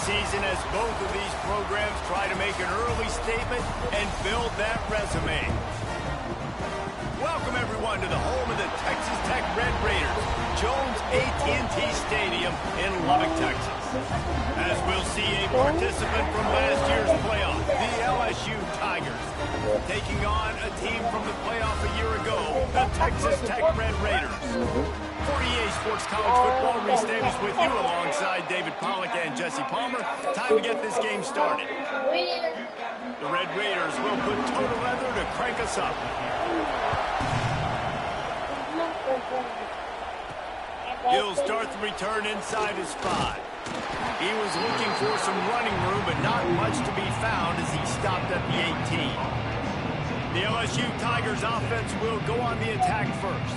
season as both of these programs try to make an early statement and build that resume. Welcome, everyone, to the home of the Texas Tech Red Raiders, Jones AT&T Stadium in Lubbock, Texas. As we'll see a participant from last year's playoff, the LSU Tigers, taking on a team from the playoff a year ago, the Texas Tech Red Raiders. 48 Sports College Football re-stays with you alongside David Pollack and Jesse Palmer. Time to get this game started. The Red Raiders will put total leather to crank us up. He'll start the return inside his 5. He was looking for some running room, but not much to be found as he stopped at the 18. The LSU Tigers offense will go on the attack first.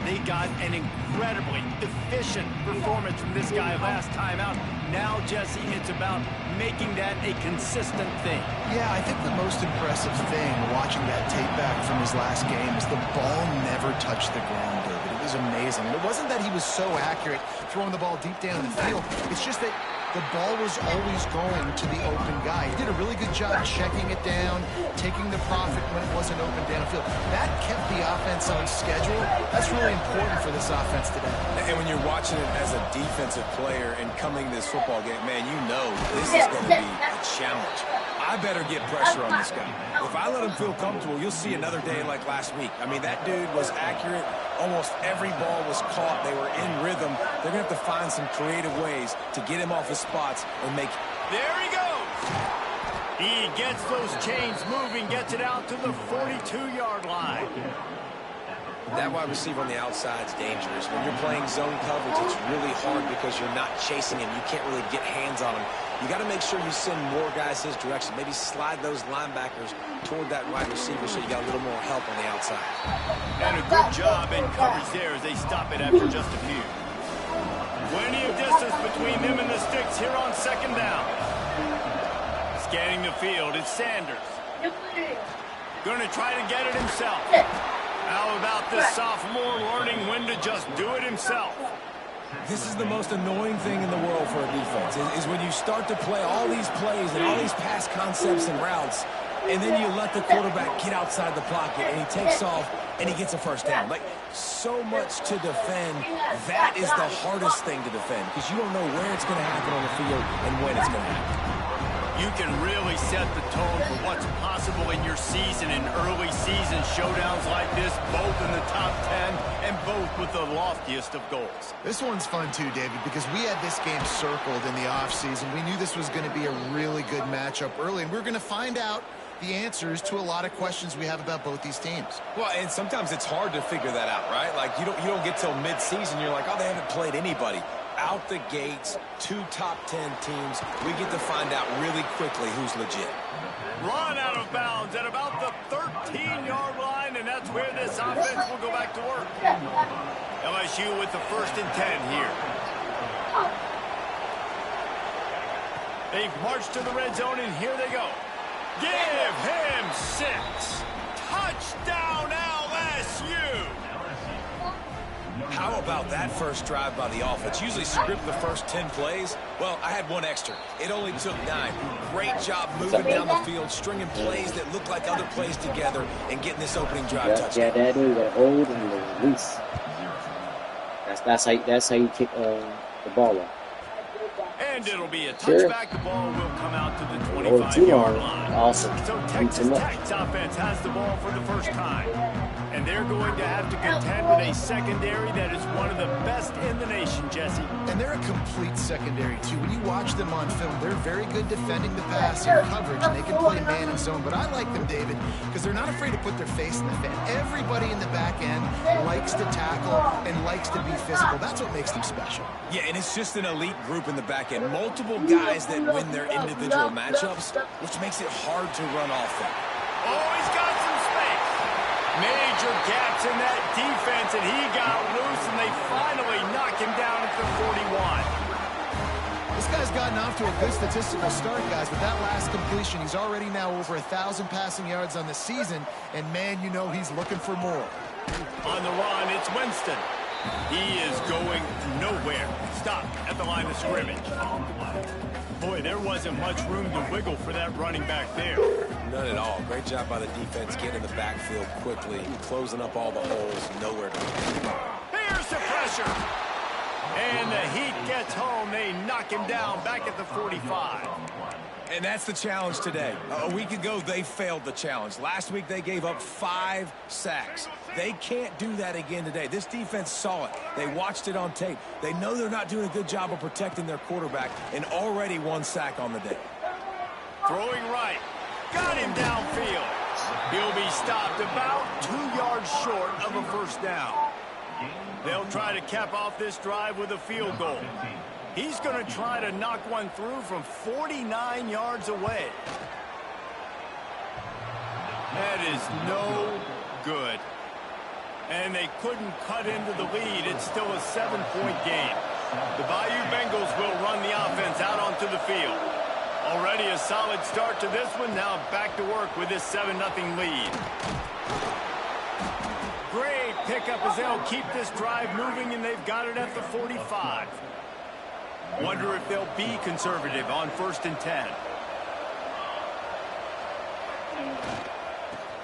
They got an incredibly efficient performance from this guy last time out. Now, Jesse, it's about making that a consistent thing. Yeah, I think the most impressive thing watching that tape back from his last game is the ball never touched the ground, David. It was amazing. And it wasn't that he was so accurate throwing the ball deep down the field. It's just that the ball was always going to the open guy. He did a really good job checking it down, taking the profit when it wasn't open downfield. That kept the offense on schedule. That's really important for this offense today. And when you're watching it as a defensive player and coming to this football game, man, you know this is going to be a challenge. I better get pressure on this guy. If I let him feel comfortable, you'll see another day like last week. I mean, that dude was accurate. Almost every ball was caught. They were in rhythm. They're going to have to find some creative ways to get him off his spots and make... There he goes! He gets those chains moving, gets it out to the 42-yard line. That wide receiver on the outside is dangerous. When you're playing zone coverage, it's really hard because you're not chasing him. You can't really get hands on him. You got to make sure you send more guys his direction. Maybe slide those linebackers toward that wide receiver so you got a little more help on the outside. And a good job in coverage there as they stop it after just a few. Plenty of distance between them and the sticks here on second down. Scanning the field, it's Sanders. Going to try to get it himself. How about this sophomore learning when to just do it himself? This is the most annoying thing in the world for a defense, is when you start to play all these plays and all these pass concepts and routes, and then you let the quarterback get outside the pocket, and he takes off, and he gets a first down. Like, so much to defend. That is the hardest thing to defend, because you don't know where it's going to happen on the field and when it's going to happen. You can really set the tone for what's possible in your season in early season showdowns like this, both in the top 10 and both with the loftiest of goals. This one's fun too, David, because we had this game circled in the offseason. We knew this was going to be a really good matchup early, and we're going to find out the answers to a lot of questions we have about both these teams. Well, and sometimes it's hard to figure that out, right? Like, you don't get till mid-season, you're like, oh, they haven't played anybody. Out the gates, 2 top 10 teams. We get to find out really quickly who's legit. Run out of bounds at about the 13-yard line, and that's where this offense will go back to work. LSU with the 1st and 10 here. They've marched to the red zone, and here they go. Give him 6. Touchdown, LSU! How about that first drive by the offense? Usually script the first 10 plays. Well, I had one extra. It only took 9. Great job moving down the field, stringing plays that look like other plays together, and getting this opening drive touchdown. Yeah, that is hold and release. That's how you kick the ball off. And it'll be a touchback. The ball will come out to the 25-yard line. Awesome. So Texas Tech's offense has the ball for the first time. And they're going to have to contend with a secondary that is one of the best in the nation, Jesse. And they're a complete secondary, too. When you watch them on film, they're very good defending the pass and coverage, and they can play man and zone. But I like them, David, because they're not afraid to put their face in the fan. Everybody in the back end likes to tackle and likes to be physical. That's what makes them special. Yeah, and it's just an elite group in the back end. Multiple guys that win their individual matchups, which makes it hard to run off them. Oh, he's got some space. Major gaps in that defense, and he got loose, and they finally knock him down at the 41. This guy's gotten off to a good statistical start, guys, with that last completion. He's already now over 1,000 passing yards on the season, and, man, you know he's looking for more. On the run, it's Winston. He is going nowhere. Stop at the line of scrimmage. Boy, there wasn't much room to wiggle for that running back there. None at all. Great job by the defense getting in the backfield quickly, closing up all the holes, nowhere to go. Here's the pressure. And the heat gets home. They knock him down back at the 45. And that's the challenge today. A week ago, they failed the challenge. Last week, they gave up 5 sacks. They can't do that again today. This defense saw it. They watched it on tape. They know they're not doing a good job of protecting their quarterback, and already 1 sack on the day. Throwing right. Got him downfield. He'll be stopped about 2 yards short of a first down. They'll try to cap off this drive with a field goal. He's going to try to knock one through from 49 yards away. That is no good. And they couldn't cut into the lead. It's still a 7-point game. The Bayou Bengals will run the offense out onto the field. Already a solid start to this one. Now back to work with this 7-0 lead. Great pickup as they'll keep this drive moving, and they've got it at the 45. Wonder if they'll be conservative on 1st and 10.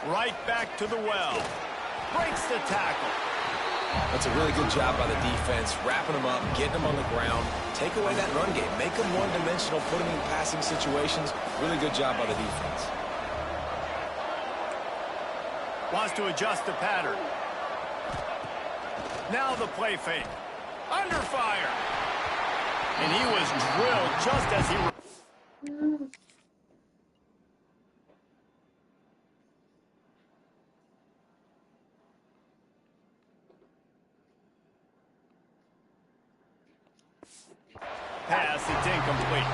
Right back to the well. Breaks the tackle. That's a really good job by the defense, wrapping them up, getting them on the ground, take away that run game, make them one-dimensional, put them in passing situations. Really good job by the defense. Wants to adjust the pattern. Now the play fake. Under fire. And he was drilled just as he... Pass, it's incomplete.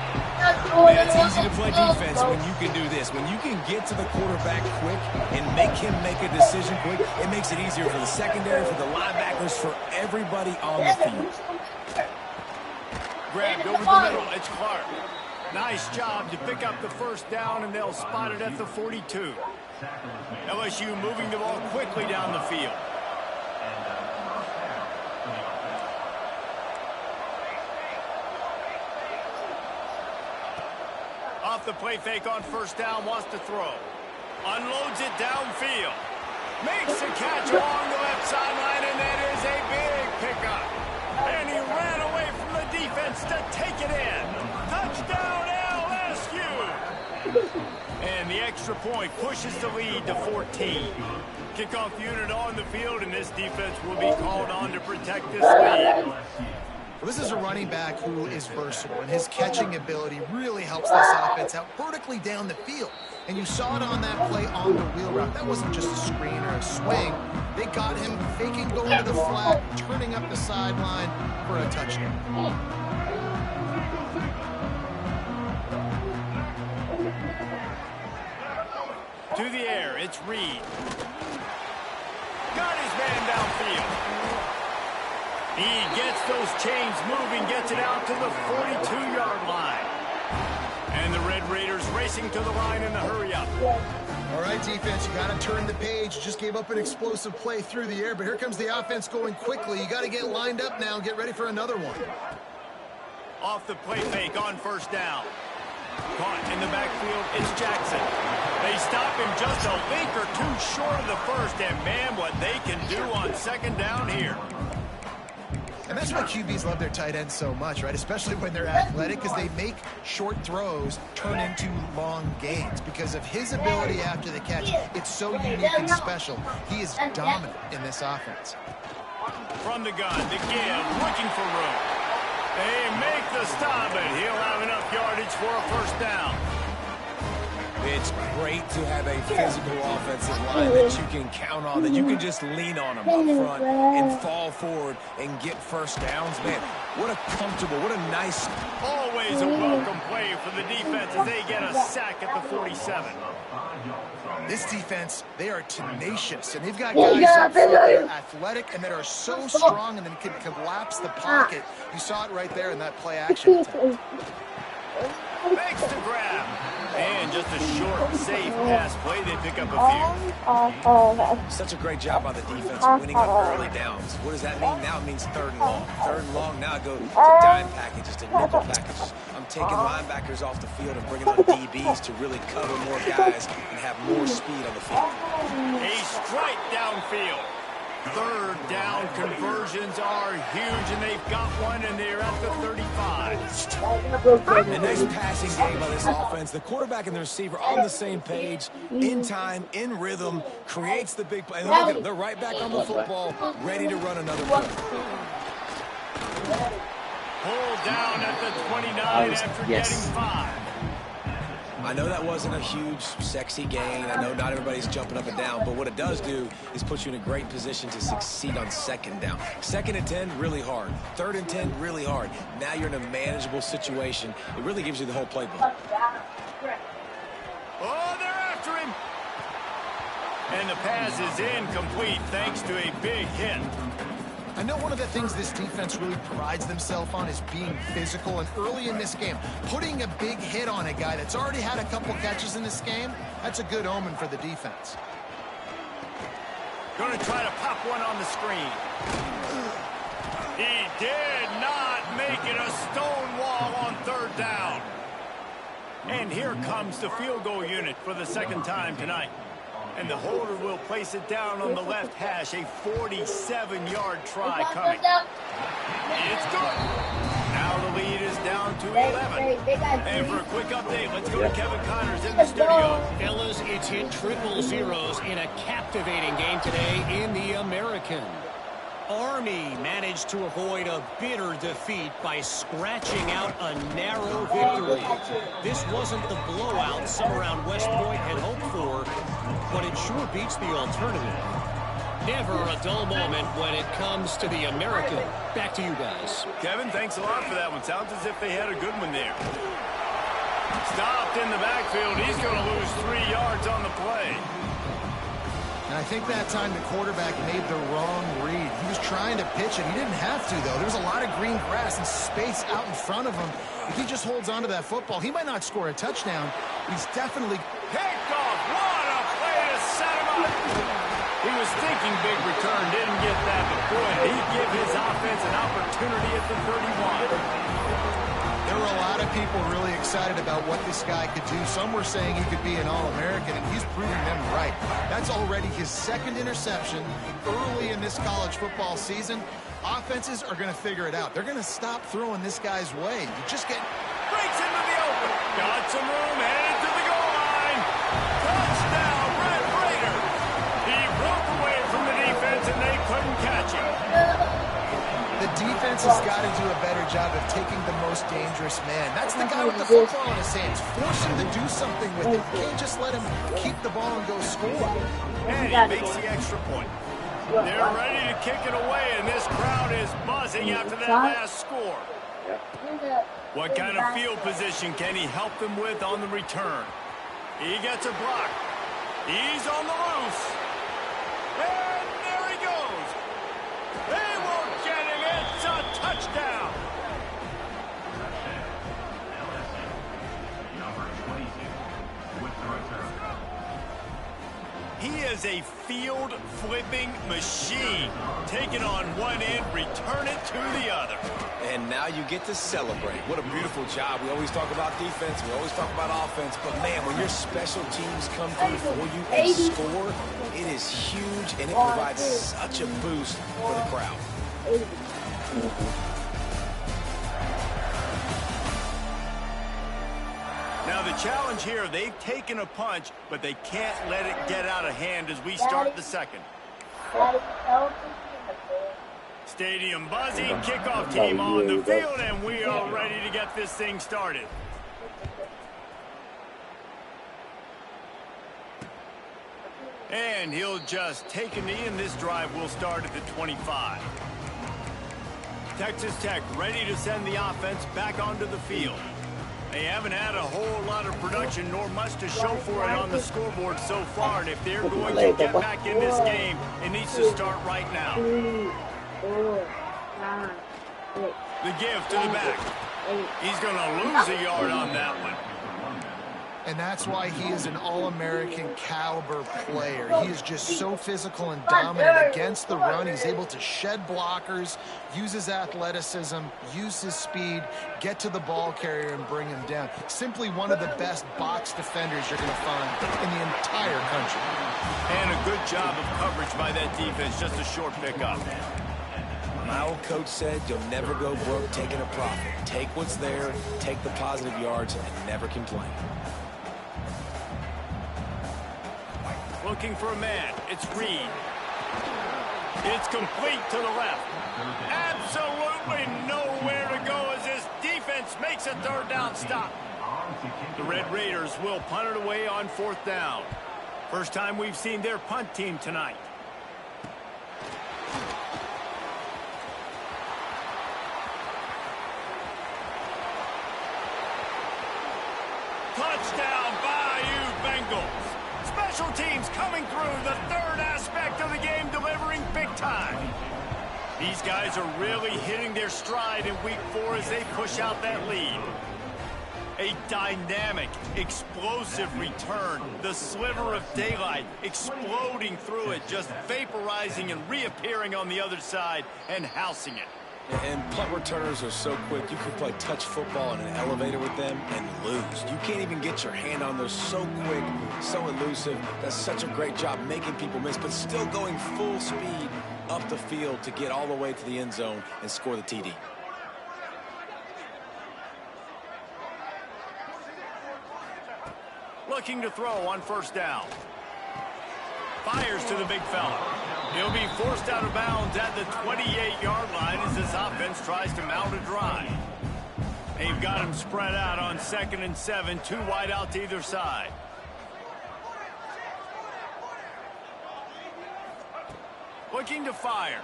Man, it's easy to play defense when you can do this. When you can get to the quarterback quick and make him make a decision quick, it makes it easier for the secondary, for the linebackers, for everybody on the field. Grabbed over the middle. It's Clark. Nice job to pick up the first down, and they'll spot it at the 42. LSU moving the ball quickly down the field. Off the play fake on first down, wants to throw. Unloads it downfield. Makes a catch along the left sideline, and that is a big pickup. And he ran away from the defense to take it in. Touchdown, LSU! And the extra point pushes the lead to 14. Kickoff unit on the field, and this defense will be called on to protect this lead. Well, this is a running back who is versatile, and his catching ability really helps this offense out vertically down the field. And you saw it on that play on the wheel route. That wasn't just a screen or a swing. They got him faking going to the flat, turning up the sideline for a touchdown. To the air, it's Reed. Got his man downfield. He gets those chains moving, gets it out to the 42-yard line. And the Red Raiders racing to the line in the hurry-up. All right, defense, you got to turn the page. You just gave up an explosive play through the air, but here comes the offense going quickly. You got to get lined up now and get ready for another one. Off the play fake on first down. Caught in the backfield, it's Jackson. They stop him just a link or two short of the first, and man, what they can do on second down here. And that's why QBs love their tight ends so much, right? Especially when they're athletic, because they make short throws turn into long gains. Because of his ability after the catch, it's so unique and special. He is dominant in this offense. From the gun, the give, looking for room. They make the stop, and he'll have enough yardage for a first down. It's great to have a physical offensive line that you can count on, that you can just lean on them up front and fall forward and get first downs. Man, what a comfortable, what a nice... Always a welcome play for the defense as they get a sack at the 47. This defense, they are tenacious, and they've got guys up front that are athletic and that are so strong and then can collapse the pocket. You saw it right there in that play action attempt. Makes the grab. And just a short, safe pass play. They pick up a few. Such a great job by the defense winning on early downs. What does that mean? Now it means 3rd and long. 3rd and long, now I go to dime packages, to nickel packages. I'm taking linebackers off the field and bringing on DBs to really cover more guys and have more speed on the field. A strike downfield. 3rd down conversions are huge, and they've got one, and they're at the 35. A nice passing game by this offense. The quarterback and the receiver on the same page, in time, in rhythm, creates the big play. And look at them, they're right back on the football, ready to run another play. Pulled down at the 29 after getting 5. I know that wasn't a huge, sexy gain. I know not everybody's jumping up and down, but what it does do is put you in a great position to succeed on 2nd down. 2nd and 10, really hard. 3rd and 10, really hard. Now you're in a manageable situation. It really gives you the whole playbook. Oh, they're after him. And the pass is incomplete thanks to a big hit. I know one of the things this defense really prides themselves on is being physical, and early in this game, putting a big hit on a guy that's already had a couple catches in this game, that's a good omen for the defense. Going to try to pop one on the screen. He did not make it a stone wall on 3rd down. And here comes the field goal unit for the 2nd time tonight. And the holder will place it down on the left hash. A 47-yard try coming. It's good. Now the lead is down to 11. And for a quick update, let's go to Kevin Connors in the studio. Fellas, it's hit triple zeros in a captivating game today in the American. Army managed to avoid a bitter defeat by scratching out a narrow victory. This wasn't the blowout some around West Point had hoped for, but it sure beats the alternative. Never a dull moment when it comes to the American. Back to you guys. Kevin, thanks a lot for that one. Sounds as if they had a good one there. Stopped in the backfield. He's going to lose 3 yards on the play. And I think that time the quarterback made the wrong read. He was trying to pitch it. He didn't have to, though. There's a lot of green grass and space out in front of him. If he just holds on to that football, he might not score a touchdown. He's definitely... Picked off. What a play to set him up. He was thinking big return. Didn't get that, but boy, did he give his offense an opportunity at the 31. There were a lot of people really excited about what this guy could do. Some were saying he could be an All-American, and he's proving them right. That's already his 2nd interception early in this college football season. Offenses are going to figure it out. They're going to stop throwing this guy's way. You just get... Breaks into the open. Got some room, headed to the goal line. Touchdown, Red Raider. He broke away from the defense, and they couldn't catch him. The defense has got to do a better job of taking the most dangerous man. That's the guy with the football in his hands. Force him to do something with it. You can't just let him keep the ball and go score. And he makes the extra point. They're ready to kick it away, and this crowd is buzzing after that last score. What kind of field position can he help them with on the return? He gets a block. He's on the loose. And there he goes. They won't get him. It's a touchdown. He is a field-flipping machine. Taking on one end, return it to the other. And now you get to celebrate. What a beautiful job. We always talk about defense. We always talk about offense. But, man, when your special teams come through for you and score, it is huge, and it provides such a boost for the crowd. Now the challenge here, they've taken a punch, but they can't let it get out of hand as we start the 2nd. Stadium buzzing, kickoff team on the field, and we are ready to get this thing started. And he'll just take a knee, and this drive will start at the 25. Texas Tech ready to send the offense back onto the field. They haven't had a whole lot of production nor much to show for it on the scoreboard so far, and if they're going to get back in this game, it needs to start right now. The give to the back. He's going to lose a yard on that one. And that's why he is an All-American caliber player. He is just so physical and dominant against the run. He's able to shed blockers, use his athleticism, use his speed, get to the ball carrier and bring him down. Simply one of the best box defenders you're going to find in the entire country. And a good job of coverage by that defense, just a short pickup. My old coach said you'll never go broke taking a profit. Take what's there, take the positive yards, and never complain. Looking for a man. It's Reed. It's complete to the left. Absolutely nowhere to go as this defense makes a third down stop. The Red Raiders will punt it away on 4th down. First time we've seen their punt team tonight. Touchdown, Bayou Bengals. Special teams coming through, the third aspect of the game, delivering big time. These guys are really hitting their stride in week 4 as they push out that lead. A dynamic, explosive return. The sliver of daylight exploding through it, just vaporizing and reappearing on the other side and housing it. And punt returners are so quick, you can play touch football in an elevator with them and lose. You can't even get your hand on those. So quick, so elusive. Does such a great job making people miss, but still going full speed up the field to get all the way to the end zone and score the TD. Looking to throw on 1st down. Fires to the big fella. He'll be forced out of bounds at the 28-yard line as this offense tries to mount a drive. They've got him spread out on 2nd and 7, 2 wide out to either side. Looking to fire.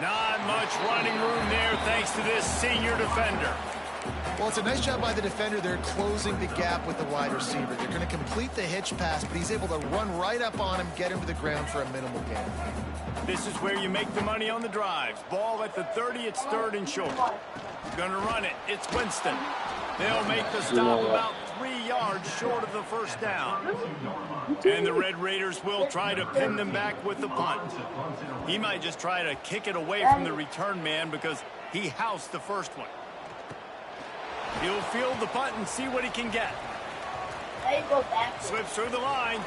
Not much running room there thanks to this senior defender. Well, it's a nice job by the defender. They're closing the gap with the wide receiver. They're going to complete the hitch pass, but he's able to run right up on him, get him to the ground for a minimal gain. This is where you make the money on the drives. Ball at the 30, it's 3rd and short. Gonna run it, it's Winston. They'll make the stop about 3 yards short of the 1st down. And the Red Raiders will try to pin them back with the punt. He might just try to kick it away from the return man because he housed the first one. He'll field the punt and see what he can get. Slips through the line.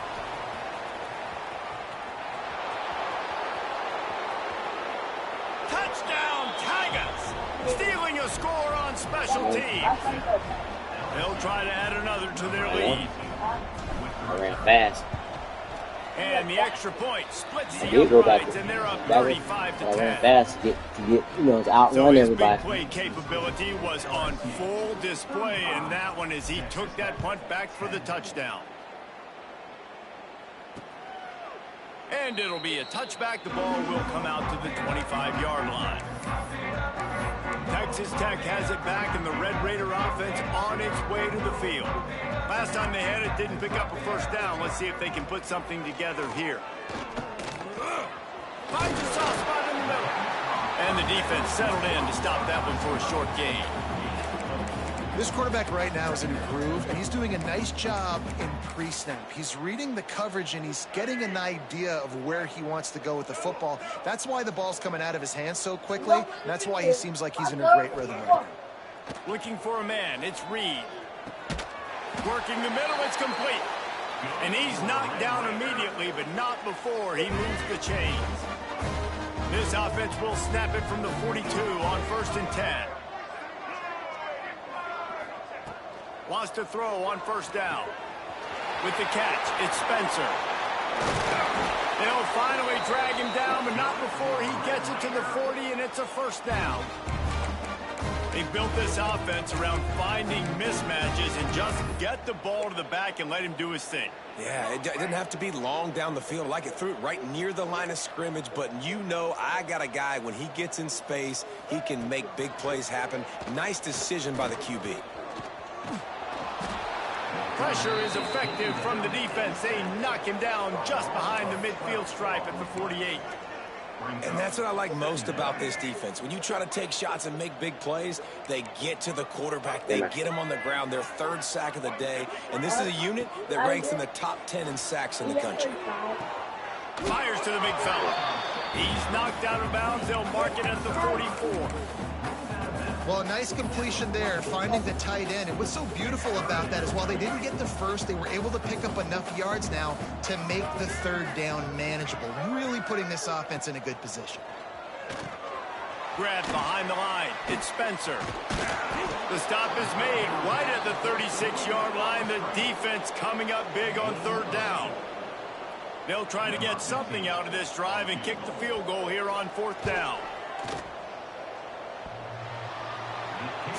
Touchdown, Tigers! Stealing a score on special teams. They'll try to add another to their lead. I ran fast. And the extra point splits the go back uprights, and they're up I 35-10. ran fast to get to outrun So his everybody. big play capability was on full display in that one as he took that punt back for the touchdown. And it'll be a touchback. The ball will come out to the 25-yard line. Texas Tech has it back, and the Red Raider offense on its way to the field. Last time they had it, didn't pick up a 1st down. Let's see if they can put something together here. Finds a soft spot in the middle. And the defense settled in to stop that one for a short gain. This quarterback right now is in a groove, and he's doing a nice job in pre-snap. He's reading the coverage, and he's getting an idea of where he wants to go with the football. That's why the ball's coming out of his hands so quickly, and that's why he seems like he's in a great rhythm right now. Looking for a man, it's Reed. Working the middle, it's complete. And he's knocked down immediately, but not before he moves the chains. This offense will snap it from the 42 on 1st and 10. Wants to throw on 1st down. With the catch, it's Spencer. They'll finally drag him down, but not before he gets it to the 40, and it's a 1st down. They built this offense around finding mismatches and just get the ball to the back and let him do his thing. Yeah, it didn't have to be long down the field. Like it threw it right near the line of scrimmage, but you know I got a guy, when he gets in space, he can make big plays happen. Nice decision by the QB. Pressure is effective from the defense. They knock him down just behind the midfield stripe at the 48. And that's what I like most about this defense. When you try to take shots and make big plays, they get to the quarterback. They get him on the ground. Their third sack of the day. And this is a unit that ranks in the top 10 in sacks in the country. Fires to the big fella. He's knocked out of bounds. They'll mark it at the 44. Well, a nice completion there, finding the tight end. And what's so beautiful about that is while they didn't get the first, they were able to pick up enough yards now to make the third down manageable, really putting this offense in a good position. Grab behind the line. It's Spencer. The stop is made right at the 36-yard line. The defense coming up big on third down. They'll try to get something out of this drive and kick the field goal here on fourth down.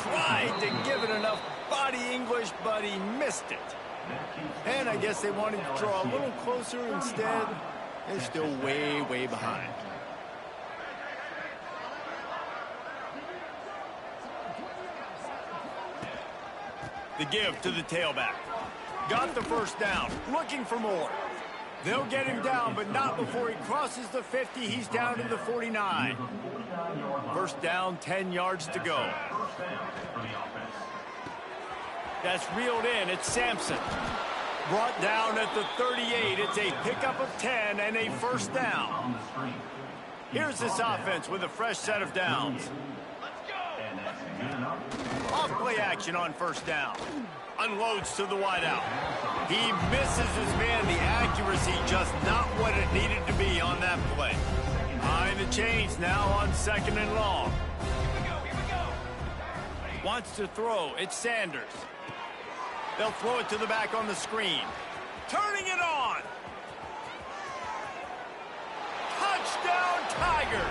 Tried to give it enough body English, but he missed it. And I guess they wanted to draw a little closer instead. They're still way, way behind. The give to the tailback. Got the first down. Looking for more. They'll get him down, but not before he crosses the 50. He's down to the 49. First down, 10 yards to go. That's reeled in. It's Sampson. Brought down at the 38. It's a pickup of 10 and a first down. Here's this offense with a fresh set of downs. Off play action on first down. Unloads to the wideout. He misses his man. The accuracy just not what it needed to be on that play. Behind the chains now on second and long. Wants to throw. It's Sanders. They'll throw it to the back on the screen. Turning it on. Touchdown Tigers.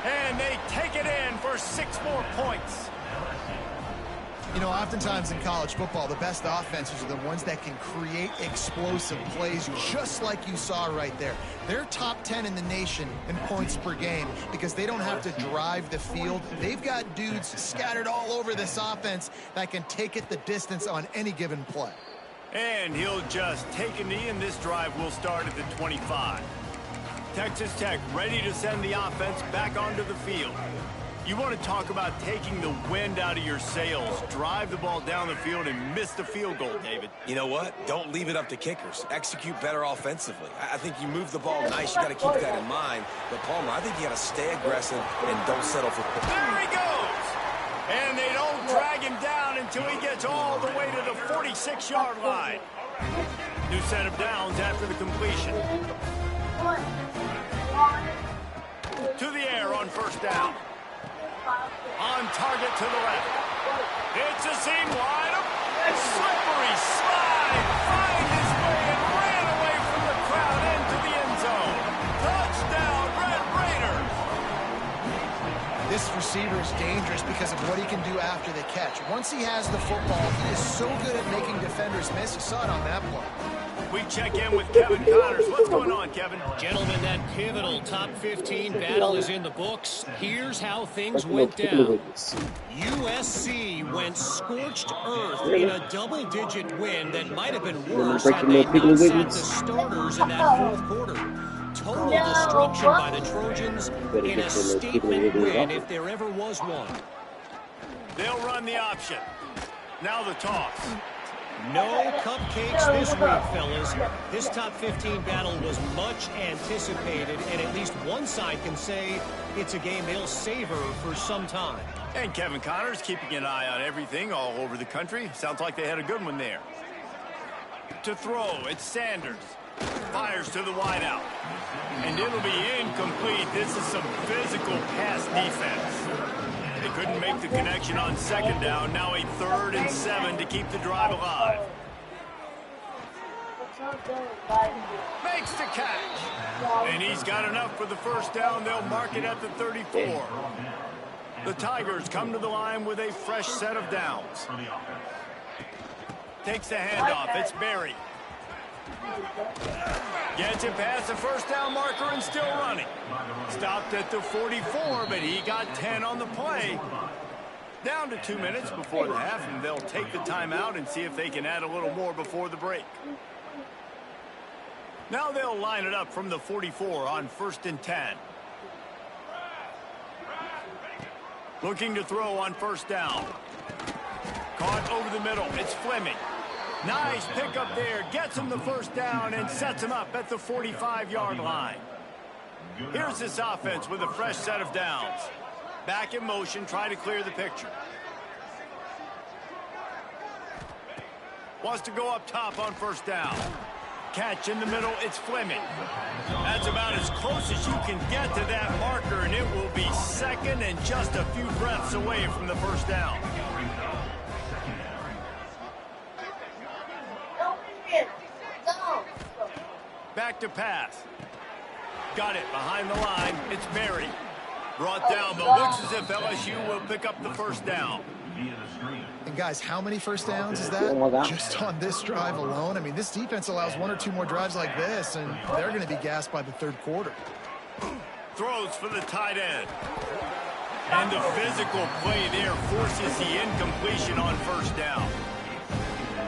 And they take it in for 6 more points. You know, oftentimes in college football, the best offenses are the ones that can create explosive plays, just like you saw right there. They're top 10 in the nation in points per game because they don't have to drive the field. They've got dudes scattered all over this offense that can take it the distance on any given play. And he'll just take a knee, and this drive will start at the 25. Texas Tech ready to send the offense back onto the field. You want to talk about taking the wind out of your sails. Drive the ball down the field and miss the field goal, David. You know what? Don't leave it up to kickers. Execute better offensively. I think you move the ball nice. You got to keep that in mind. But, Palmer, I think you got to stay aggressive and don't settle for... There he goes! And they don't drag him down until he gets all the way to the 46-yard line. New set of downs after the completion. To the air on first down. On target to the left. It's a seam wide open. Slippery slide. Find his way and ran away from the crowd into the end zone. Touchdown, Red Raiders. This receiver is dangerous because of what he can do after the catch. Once he has the football, he is so good at making defenders miss. You saw it on that play. We check in with Kevin Connors. What's going on, Kevin? Gentlemen, that pivotal top 15 battle is in the books. Here's how things went down. USC went scorched earth in a double-digit win that might have been worse had they not sat the starters in that fourth quarter. Total destruction by the Trojans in a statement win if there ever was one. They'll run the option. Now the toss. No cupcakes this week, fellas. This top 15 battle was much anticipated, and at least one side can say it's a game they'll savor for some time. And Kevin Connors keeping an eye on everything all over the country. Sounds like they had a good one there. To throw, it's Sanders. Fires to the wideout. And it'll be incomplete. This is some physical pass defense. They couldn't make the connection on second down. Now a 3rd and 7 to keep the drive alive. Makes the catch. And he's got enough for the first down. They'll mark it at the 34. The Tigers come to the line with a fresh set of downs. Takes the handoff. It's Berry. Gets it past the first down marker and still running. Stopped at the 44, but he got 10 on the play. Down to 2 minutes before the half, and they'll take the timeout and see if they can add a little more before the break. Now they'll line it up from the 44 on 1st and 10. Looking to throw on first down. Caught over the middle. It's Fleming. Nice pickup there. Gets him the first down and sets him up at the 45-yard line. Here's this offense with a fresh set of downs. Back in motion, try to clear the picture. Wants to go up top on first down. Catch in the middle, it's Fleming. That's about as close as you can get to that marker, and it will be second and just a few breaths away from the first down. Back to pass. Got it behind the line. It's Berry. Brought down, but looks as if LSU will pick up the first down. And guys, how many first downs is that? Just on this drive alone? I mean, this defense allows 1 or 2 more drives like this, and they're going to be gassed by the third quarter. Throws for the tight end. And the physical play there forces the incompletion on first down.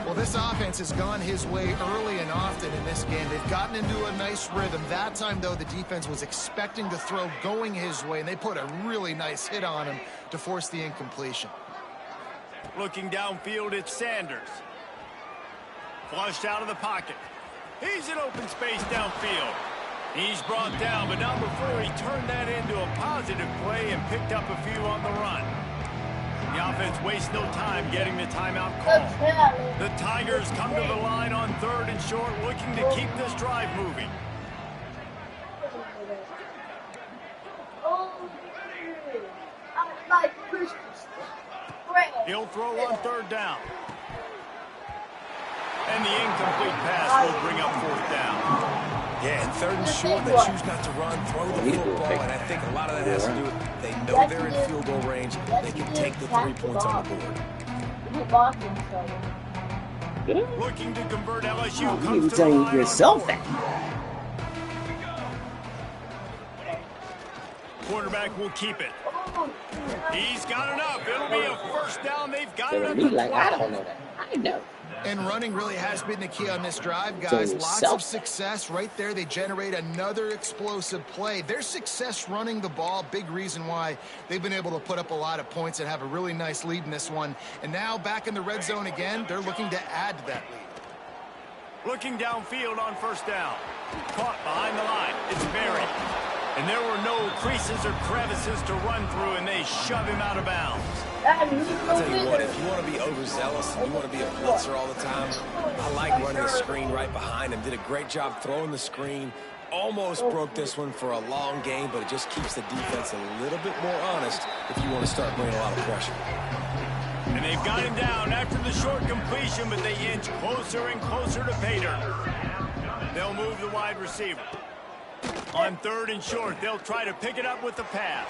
Well, this offense has gone his way early and often in this game. They've gotten into a nice rhythm. That time, though, the defense was expecting the throw going his way, and they put a really nice hit on him to force the incompletion. Looking downfield, it's Sanders. Flushed out of the pocket. He's in open space downfield. He's brought down, but not before he turned that into a positive play and picked up a few on the run. The offense wastes no time getting the timeout call. The Tigers come to the line on 3rd and short, looking to keep this drive moving. He'll throw on 3rd down. And the incomplete pass will bring up 4th down. Yeah, and 3rd and short, they choose not to run, throw the football, and I think a lot of that has to do with they know they're in field goal range. They can take the 3 points on the board. Looking to convert LSU. You telling yourself that. Quarterback will keep it. He's got enough. It'll be a first down. They've got enough. I don't know that. I know. And running really has been the key on this drive, guys. Lots of success right there. They generate another explosive play. Their success running the ball, big reason why they've been able to put up a lot of points and have a really nice lead in this one. And now back in the red zone again, they're looking to add to that lead. Looking downfield on first down. Caught behind the line. It's Berry. And there were no creases or crevices to run through, and they shove him out of bounds. I'll tell you what, if you want to be overzealous and you want to be a blitzer all the time, I like running the screen right behind him. Did a great job throwing the screen. Almost broke this one for a long game, but it just keeps the defense a little bit more honest if you want to start bringing a lot of pressure. And they've got him down after the short completion, but they inch closer and closer to pay dirt. They'll move the wide receiver. On 3rd and short, they'll try to pick it up with the pass.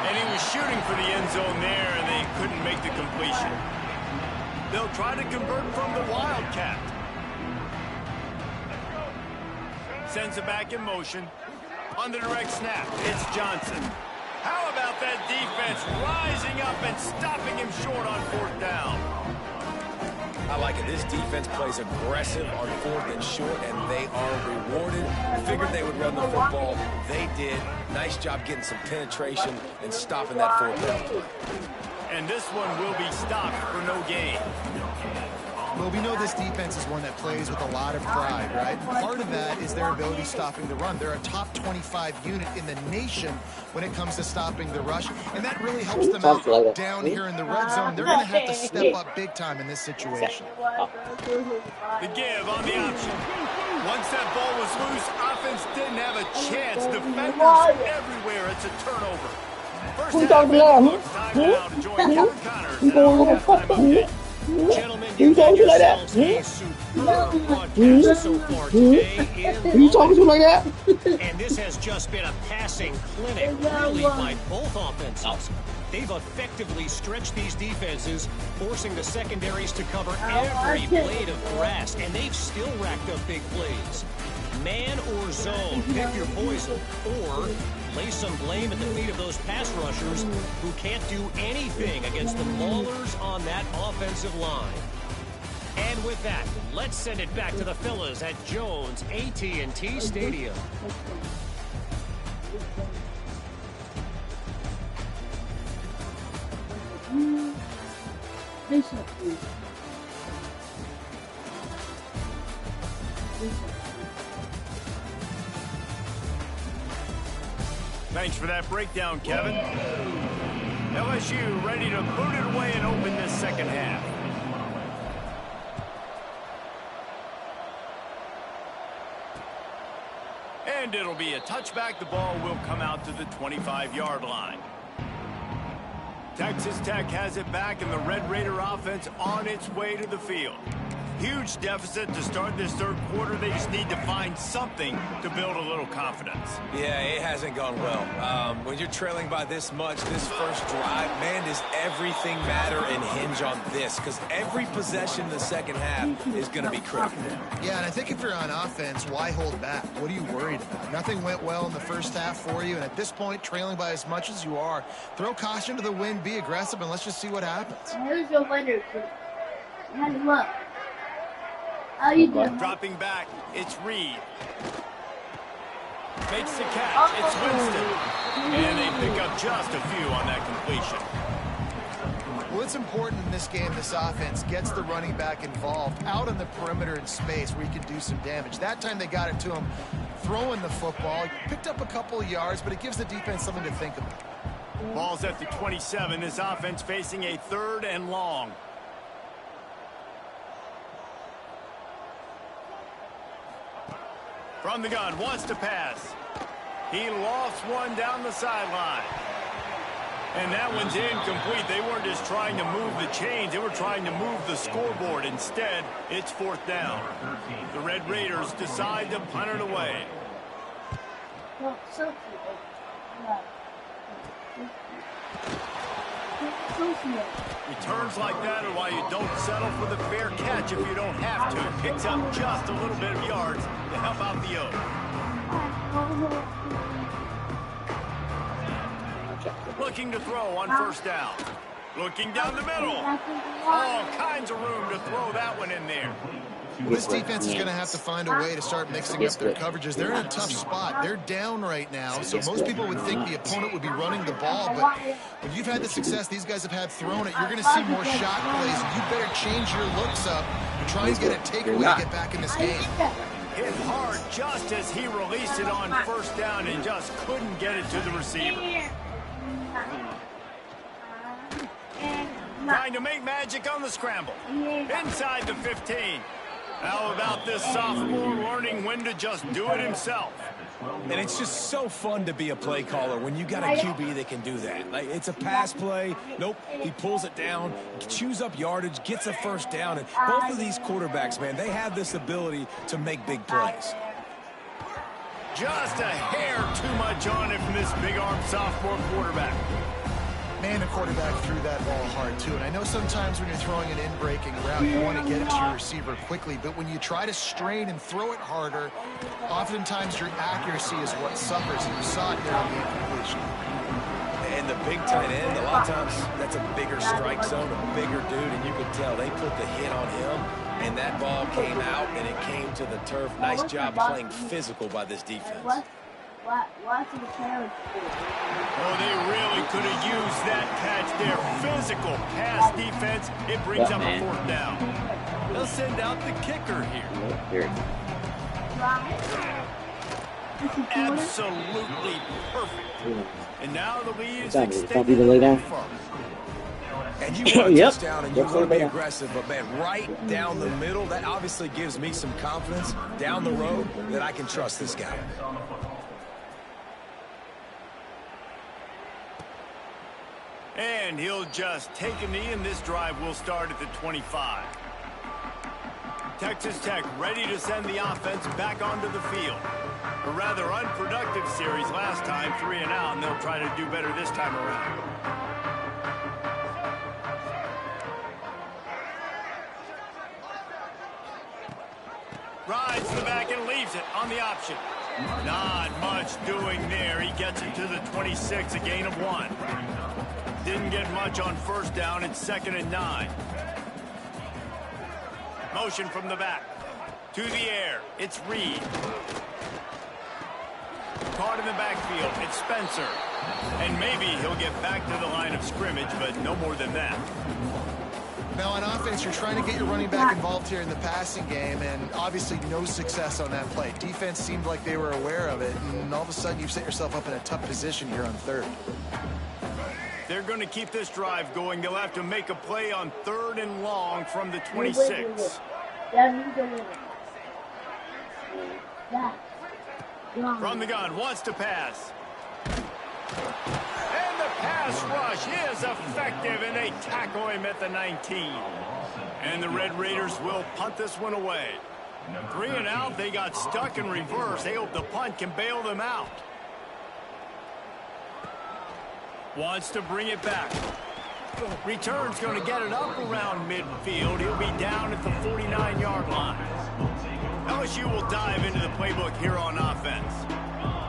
And he was shooting for the end zone there, and they couldn't make the completion. They'll try to convert from the Wildcat. Sends it back in motion. On the direct snap, it's Johnson. How about that defense rising up and stopping him short on 4th down? I like it. This defense plays aggressive on 4th and short, and they are rewarded. Figured they would run the football. They did. Nice job getting some penetration and stopping that 4th down. And this one will be stopped for no gain. Well, we know this defense is one that plays with a lot of pride, right? Part of that is their ability stopping the run. They're a top 25 unit in the nation when it comes to stopping the rush, and that really helps them out down here in the red zone. They're going to have to step up big time in this situation. The give on the option. Once that ball was loose, offense didn't have a chance. Defenders everywhere. It's a turnover. First half, time now to join Kevin Connors in our halftime update. Gentlemen, you got yourselves a superb broadcast so far today in you talking to like that? And this has just been a passing clinic, really, by both offenses. They've effectively stretched these defenses, forcing the secondaries to cover every blade of grass, and they've still racked up big plays. Man or zone, pick your poison, or lay some blame at the feet of those pass rushers who can't do anything against the maulers on that offensive line. And with that, let's send it back to the fellas at Jones AT&T Stadium. Thanks for that breakdown, Kevin. LSU ready to boot it away and open this second half. And it'll be a touchback. The ball will come out to the 25-yard line. Texas Tech has it back, and the Red Raider offense on its way to the field. Huge deficit to start this third quarter. They just need to find something to build a little confidence. Yeah, it hasn't gone well. When you're trailing by this much, this first drive, man, does everything matter and hinge on this? Because every possession in the second half is going to be critical. Yeah, and I think if you're on offense, why hold back? What are you worried about? Nothing went well in the first half for you, and at this point, trailing by as much as you are, throw caution to the wind, be aggressive, and let's just see what happens. Who's your winner? Look. How you doing? Dropping back, it's Reed. Makes the catch, it's Winston. And they pick up just a few on that completion. Well, it's important in this game, this offense gets the running back involved out on the perimeter in space where he can do some damage. That time they got it to him throwing the football. Picked up a couple of yards, but it gives the defense something to think about. Ball's at the 27. This offense facing a 3rd and long. From the gun, wants to pass. He lost one down the sideline. And that one's incomplete. They weren't just trying to move the chains. They were trying to move the scoreboard. Instead, it's 4th down. The Red Raiders decide to punt it away. Returns like that are why you don't settle for the fair catch if you don't have to. Picks up just a little bit of yards to help out the Oak. Looking to throw on 1st down. Looking down the middle. All kinds of room to throw that one in there. This defense is going to have to find a way to start mixing up their coverages. They're in a tough spot. They're down right now, so most people would think the opponent would be running the ball, but when you've had the success these guys have had throwing it, you're going to see more shot plays. You better change your looks up and try and get a takeaway to get back in this game. Hit hard just as he released it on 1st down and just couldn't get it to the receiver. Trying to make magic on the scramble. Inside the 15. How about this sophomore learning when to just do it himself? And it's just so fun to be a play caller when you got a QB that can do that. Like, it's a pass play. Nope, he pulls it down, chews up yardage, gets a 1st down. And both of these quarterbacks, man, they have this ability to make big plays. Just a hair too much on it from this big-armed sophomore quarterback. Man, the quarterback threw that ball hard, too. And I know sometimes when you're throwing an in-breaking route, you want to get it to your receiver quickly. But when you try to strain and throw it harder, oftentimes your accuracy is what suffers. And you saw it there on the incompletion. And the big tight end, a lot of times, that's a bigger strike zone, a bigger dude. And you could tell they put the hit on him. And that ball came out, and it came to the turf. Nice job playing physical by this defense. Oh, they really could have used that catch there. Physical pass defense. It brings up a 4th down. They'll send out the kicker here. Absolutely perfect. And now the lead is extended. And you want a touchdown and you want to be aggressive, but man, right down the middle, that obviously gives me some confidence down the road that I can trust this guy. And he'll just take a knee, and this drive will start at the 25. Texas Tech ready to send the offense back onto the field. A rather unproductive series last time, 3 and out, and they'll try to do better this time around. Rides to the back and leaves it on the option. Not much doing there. He gets it to the 26, a gain of 1. Didn't get much on 1st down. It's 2nd and 9. Motion from the back. To the air. It's Reed. Caught him the backfield. It's Spencer. And maybe he'll get back to the line of scrimmage, but no more than that. Now on offense, you're trying to get your running back involved here in the passing game, and obviously no success on that play. Defense seemed like they were aware of it, and all of a sudden you've set yourself up in a tough position here on third. They're going to keep this drive going. They'll have to make a play on 3rd and long from the 26. From the gun, wants to pass. And the pass rush is effective, and they tackle him at the 19. And the Red Raiders will punt this one away. 3 and out, they got stuck in reverse. They hope the punt can bail them out. Wants to bring it back. Return's going to get it up around midfield. He'll be down at the 49-yard line. LSU will dive into the playbook here on offense.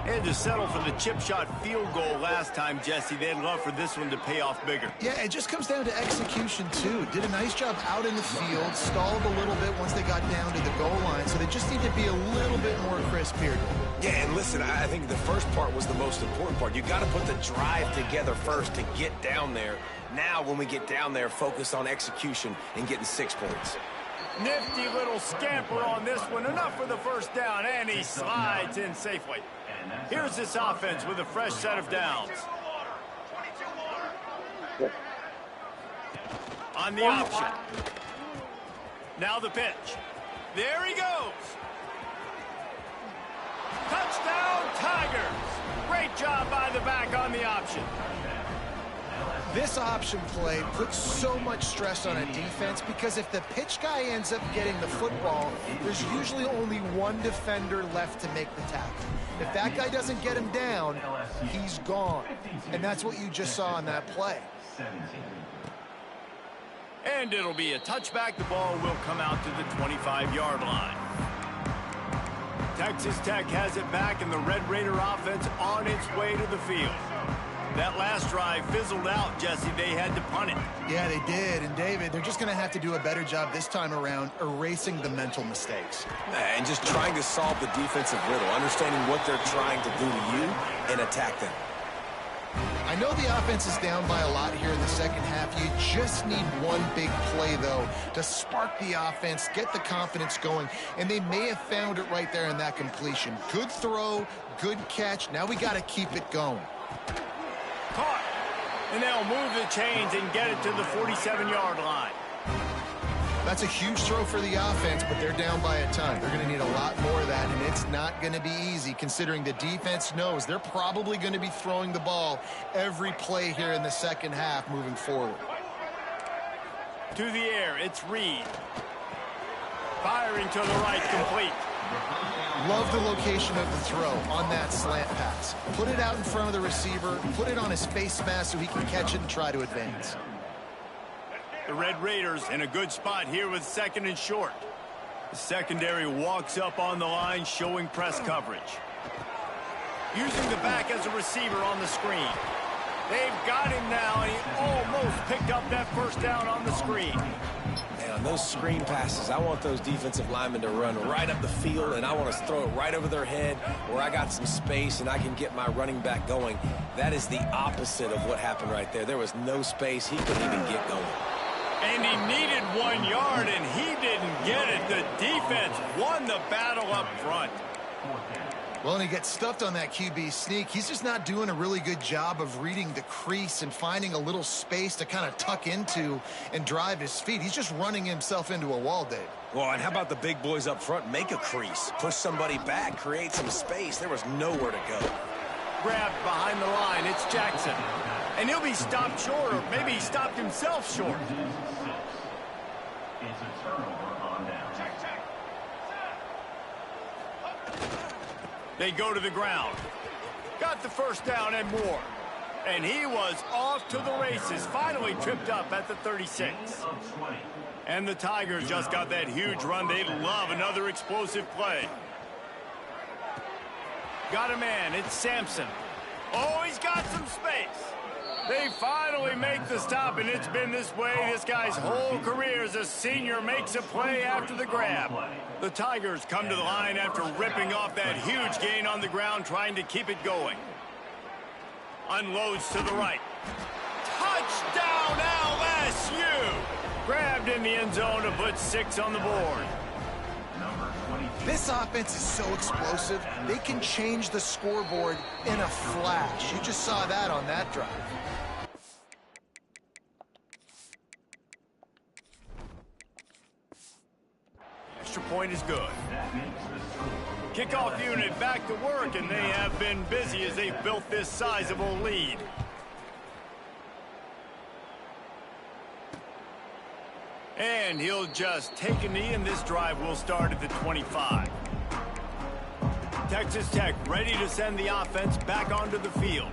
They had to settle for the chip shot field goal last time, Jesse. They'd love for this one to pay off bigger. Yeah, it just comes down to execution, too. Did a nice job out in the field, stalled a little bit once they got down to the goal line, so they just need to be a little bit more crisp here. Yeah, and listen, I think the first part was the most important part. You got to put the drive together first to get down there. Now, when we get down there, focus on execution and getting 6 points. Nifty little scamper on this one. Enough for the first down, and he slides in safely. Here's this offense with a fresh set of downs. On the option. Now the pitch. There he goes. Touchdown, Tigers. Great job by the back on the option. This option play puts so much stress on a defense because if the pitch guy ends up getting the football, there's usually only one defender left to make the tackle. If that guy doesn't get him down, he's gone. And that's what you just saw on that play. And it'll be a touchback. The ball will come out to the 25-yard line. Texas Tech has it back, and the Red Raider offense on its way to the field. That last drive fizzled out, Jesse. They had to punt it. Yeah, they did. And, David, they're just going to have to do a better job this time around erasing the mental mistakes. And just trying to solve the defensive riddle, understanding what they're trying to do to you and attack them. I know the offense is down by a lot here in the second half. You just need one big play, though, to spark the offense, get the confidence going, and they may have found it right there in that completion. Good throw, good catch. Now we got to keep it going. Caught. And they'll move the chains and get it to the 47-yard line. That's a huge throw for the offense, but they're down by a ton. They're going to need a lot more of that, and it's not going to be easy considering the defense knows they're probably going to be throwing the ball every play here in the second half moving forward. To the air, it's Reed. Firing to the right, complete. Love the location of the throw on that slant pass. Put it out in front of the receiver, put it on his face mask so he can catch it and try to advance. The Red Raiders in a good spot here with 2nd and short. The secondary walks up on the line, showing press coverage. Using the back as a receiver on the screen. They've got him now, and he almost picked up that first down on the screen. And on those screen passes, I want those defensive linemen to run right up the field, and I want to throw it right over their head where I got some space and I can get my running back going. That is the opposite of what happened right there. There was no space. He couldn't even get going. And he needed 1 yard, and he didn't get it. The defense won the battle up front. Well, and he gets stuffed on that QB sneak. He's just not doing a really good job of reading the crease and finding a little space to kind of tuck into and drive his feet. He's just running himself into a wall, Dave. Well, and how about the big boys up front? Make a crease, push somebody back, create some space. There was nowhere to go. Grabbed behind the line. It's Jackson. And he'll be stopped short, or maybe he stopped himself short. It's a turnover on down. They go to the ground. Got the first down and more. And he was off to the races. Finally tripped up at the 36. And the Tigers just got that huge run. They love another explosive play. Got a man. It's Sampson. Oh, he's got some space. They finally make the stop, and it's been this way this guy's whole career as a senior makes a play after the grab. The Tigers come to the line after ripping off that huge gain on the ground, trying to keep it going. Unloads to the right. Touchdown LSU! Grabbed in the end zone to put 6 on the board. This offense is so explosive, they can change the scoreboard in a flash. You just saw that on that drive. Extra point is good. Kickoff unit back to work, and they have been busy as they've built this sizable lead. And he'll just take a knee, and this drive will start at the 25. Texas Tech ready to send the offense back onto the field.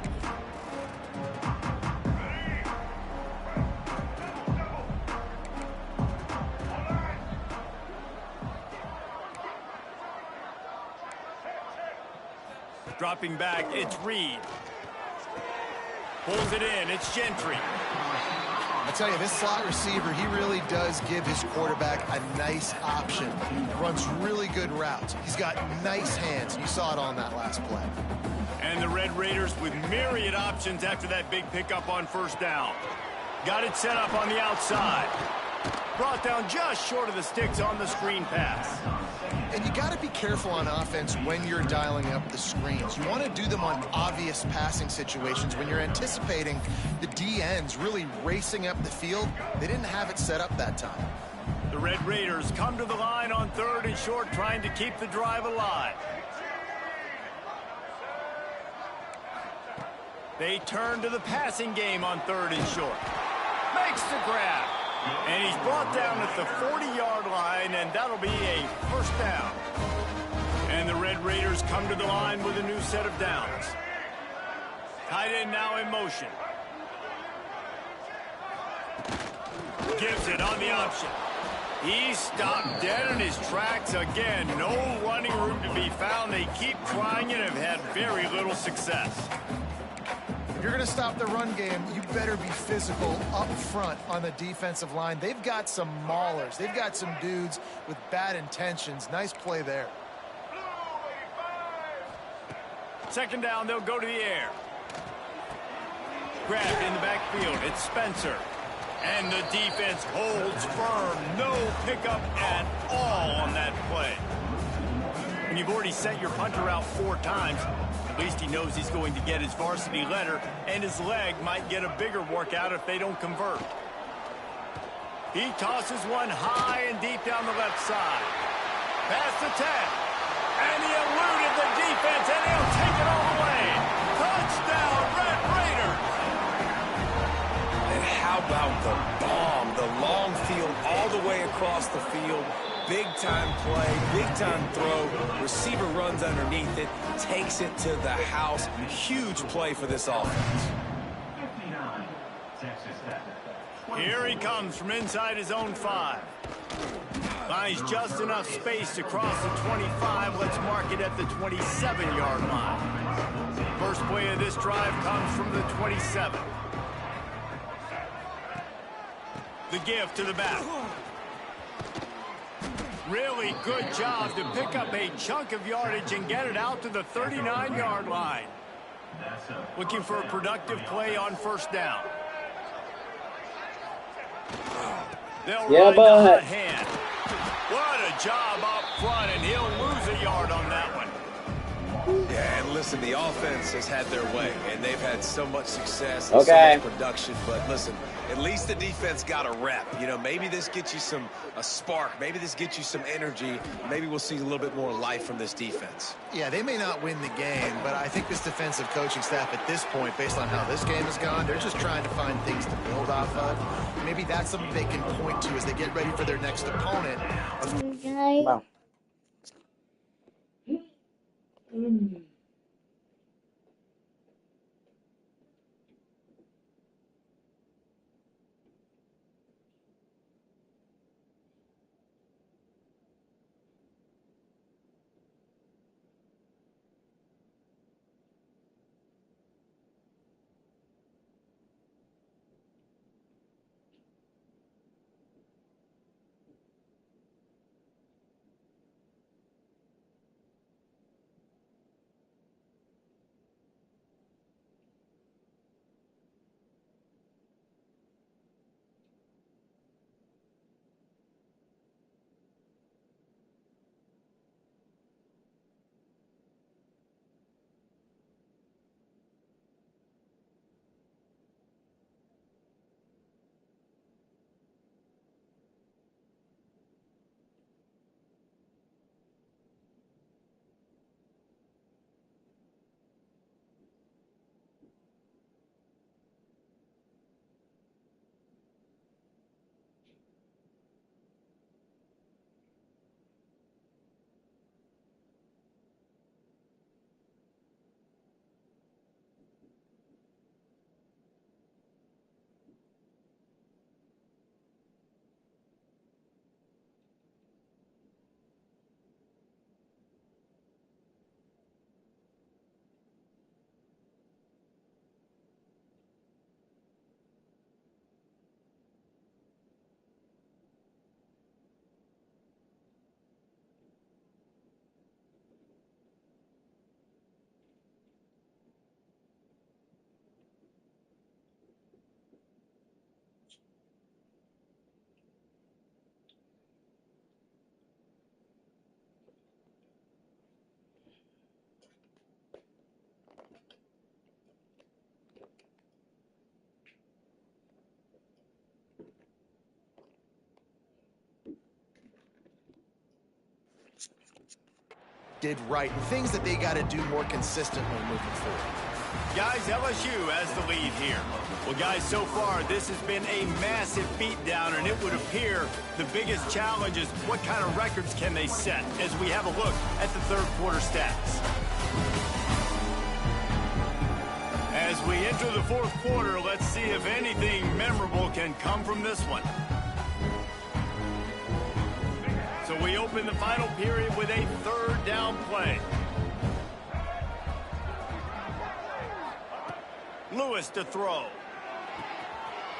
Dropping back, it's Reed. Pulls it in, it's Gentry. I tell you, this slot receiver, he really does give his quarterback a nice option. Runs really good routes. He's got nice hands. You saw it on that last play. And the Red Raiders with myriad options after that big pickup on first down. Got it set up on the outside. Brought down just short of the sticks on the screen pass. And you got to be careful on offense when you're dialing up the screens. You want to do them on obvious passing situations when you're anticipating the DNs really racing up the field. They didn't have it set up that time. The Red Raiders come to the line on 3rd and short, trying to keep the drive alive. They turn to the passing game on 3rd and short. Makes the grab. And he's brought down at the 40-yard line, and that'll be a first down. And the Red Raiders come to the line with a new set of downs. Tight end now in motion. Gives it on the option. He's stopped dead in his tracks again. No running room to be found. They keep trying it and have had very little success. If you're going to stop the run game, you better be physical up front on the defensive line. They've got some maulers. They've got some dudes with bad intentions. Nice play there. Second down, they'll go to the air. Grabbed in the backfield. It's Spencer. And the defense holds firm. No pickup at all on that play. When you've already sent your punter out 4 times, at least he knows he's going to get his varsity letter, and his leg might get a bigger workout if they don't convert. He tosses one high and deep down the left side. Past the 10. And he eluded the defense, and he'll take it all the way. Touchdown, Red Raiders! And how about the bomb? The long field all the way across the field. Big-time play, big-time throw. Receiver runs underneath it, takes it to the house. Huge play for this offense. Here he comes from inside his own 5. Finds just enough space to cross the 25. Let's mark it at the 27-yard line. First play of this drive comes from the 27. The give to the back. Really good job to pick up a chunk of yardage and get it out to the 39-yard line. Looking for a productive play on first down. They'll ride the hot hand. What a job up front, and he'll lose a yard on that one. Yeah, and listen, the offense has had their way, and they've had so much success and so much production. But listen, at least the defense got a rep. You know, maybe this gets you a spark. Maybe this gets you some energy. Maybe we'll see a little bit more life from this defense. Yeah, they may not win the game, but I think this defensive coaching staff at this point, based on how this game has gone, they're just trying to find things to build off of. Maybe that's something they can point to as they get ready for their next opponent. Wow. did right and things that they got to do more consistently moving forward. Guys, LSU has the lead here. Well, guys, so far, this has been a massive beatdown, and it would appear the biggest challenge is what kind of records can they set as we have a look at the third quarter stats. As we enter the fourth quarter, let's see if anything memorable can come from this one. So we open the final period with a third down play. Lewis to throw.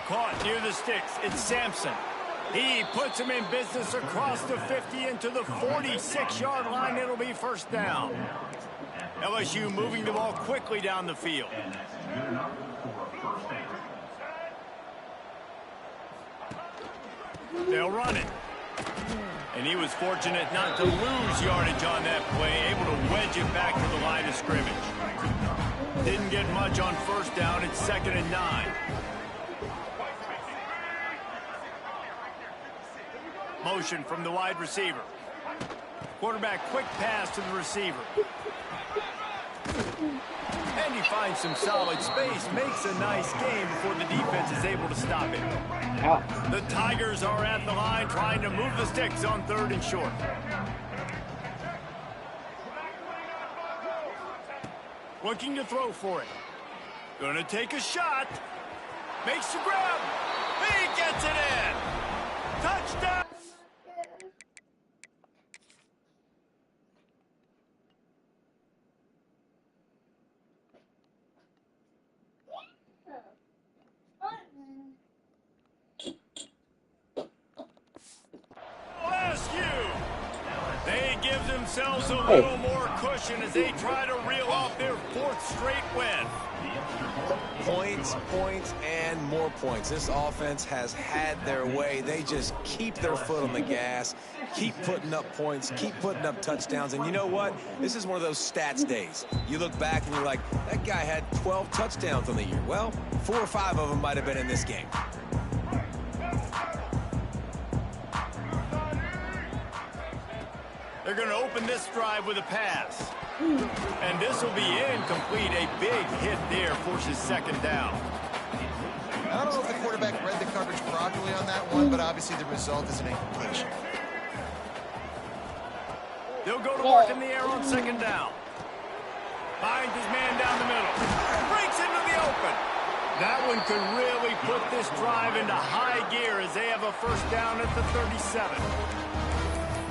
Caught near the sticks. It's Sampson. He puts him in business across the 50 into the 46-yard line. It'll be first down. LSU moving the ball quickly down the field. They'll run it. And he was fortunate not to lose yardage on that play, able to wedge it back to the line of scrimmage. Didn't get much on first down. It's 2nd and 9. Motion from the wide receiver. Quarterback quick pass to the receiver. And he finds some solid space, makes a nice game before the defense is able to stop it. The Tigers are at the line trying to move the sticks on 3rd and short. Looking to throw for it. Gonna take a shot. Makes the grab. He gets it in. Touchdown. They give themselves a little more cushion as they try to reel off their 4th straight win. Points, points, and more points. This offense has had their way. They just keep their foot on the gas, keep putting up points, keep putting up touchdowns. And you know what? This is one of those stats days. You look back and you're like, that guy had 12 touchdowns on the year. Well, 4 or 5 of them might have been in this game. They're going to open this drive with a pass. And this will be incomplete. A big hit there forces 2nd down. I don't know if the quarterback read the coverage properly on that one, but obviously the result is an incompletion. They'll go to work in the air on 2nd down. Finds his man down the middle. Breaks into the open. That one could really put this drive into high gear as they have a first down at the 37.